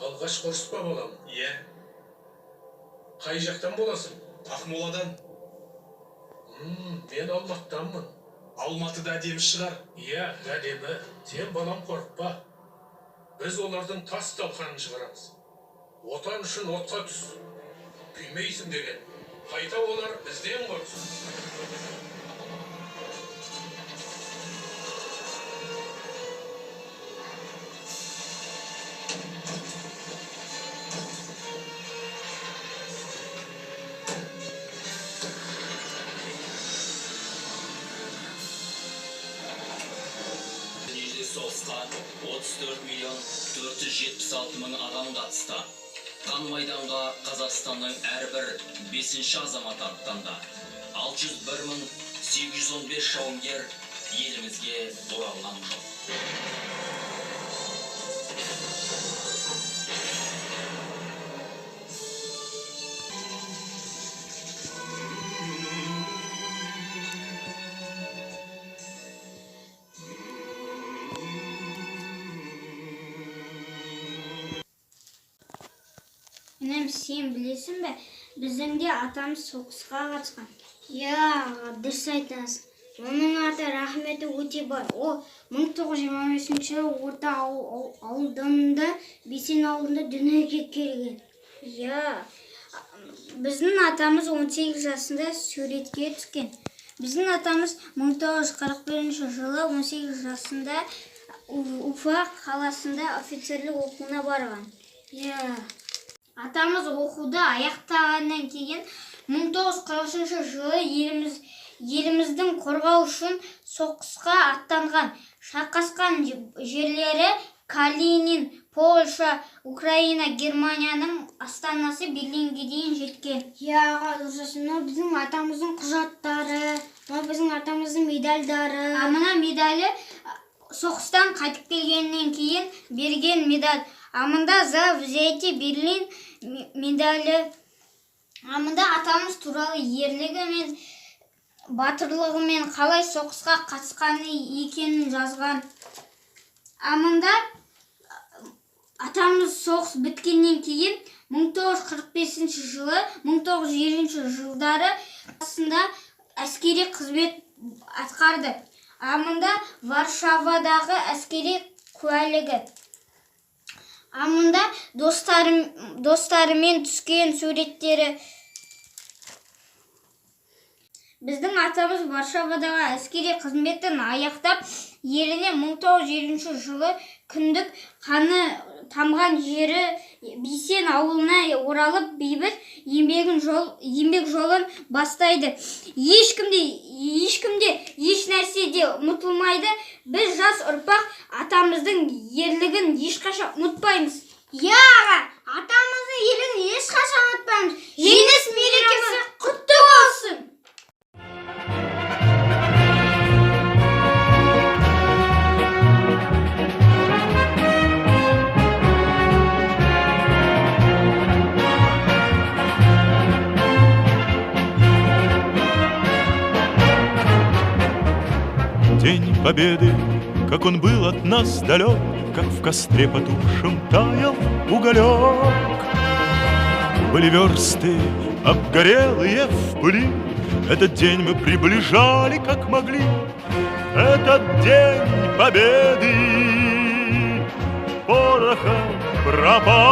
Алғашқы ұрыс па балам? Иә, Қай жақтан боласың? Ақмоладан. Мен Алматыданмын. Алматыда әдемі шығар. Иә, әдемі. Сен балам қорықпа. Біз олардың тас талқанын шығарамыз. Отан үшін отқа түс. Күймейсің деген. Қайта олар бізден қорқсын. Соғысқа 34 миллион 476 мың адам қатысты. Қан майданға Қазақстанның әрбір 5-ші азаматы аттанды. 601 мың 815 жауынгер елімізге оралған жоқ. Інім, сен білесің бе, біздің де атамыз соғысқа қатысқан. Иә, дұрыс айтасың. Оның аты рахметі өте бар. Ол 1925 жылы Орта ауылында, Бесен ауылында дүниеге келген. Иә, біздің атамыз 18 жасында суретке түскен. Біздің атамыз 1941 жылы 18 жасында Уфа қаласында офицерлік оқуына барған. Иә. Атамыз оқуды аяқтағаннан кейін 1943 жылы еліміздің қорғау үшін соғысқа аттанған. Шайқасқан жерлері Калинин, Польша, Украина, Германияның астанасы Берлинге дейін жеткен. Иә, мынау біздің атамыздың құжаттары, мынау біздің атамыздың медальдары. Мына медалі соғыстан қайтып келгеннен кейін берген медаль. Амында за взятие Берлин медалі. Амында атамыз туралы ерлігі мен батырлығы мен қалай соғысқа қатысқаны екенін жазған. Амында атамыз соғыс біткеннен кейін 1945 жылы 1950 жылдары арасында әскери қызмет атқарды. Амында Варшавадағы әскери куәлігі. Амында достарымен түскен суреттері. Біздің атамыз Варшавадағы әскери қызметін аяқтап, еліне 1950 жылы күндік қаны тамған жері Бесен ауылына оралып, бейбіт еңбек жолын бастайды. Ешкімде еш нәрседе ұмытылмайды. Біз жас ұрпақ атамыздың ерлігін ешқашан ұмытпаймыз. Иә, атамыздың ерлігін ешқашан ұмытпаймыз. Жеңіс мерекесі құтты болсын. День победы, как он был от нас далек, как в костре потухшем таял уголек. Были версты обгорелые в пыли, этот день мы приближали как могли. Этот день победы порохом пропал.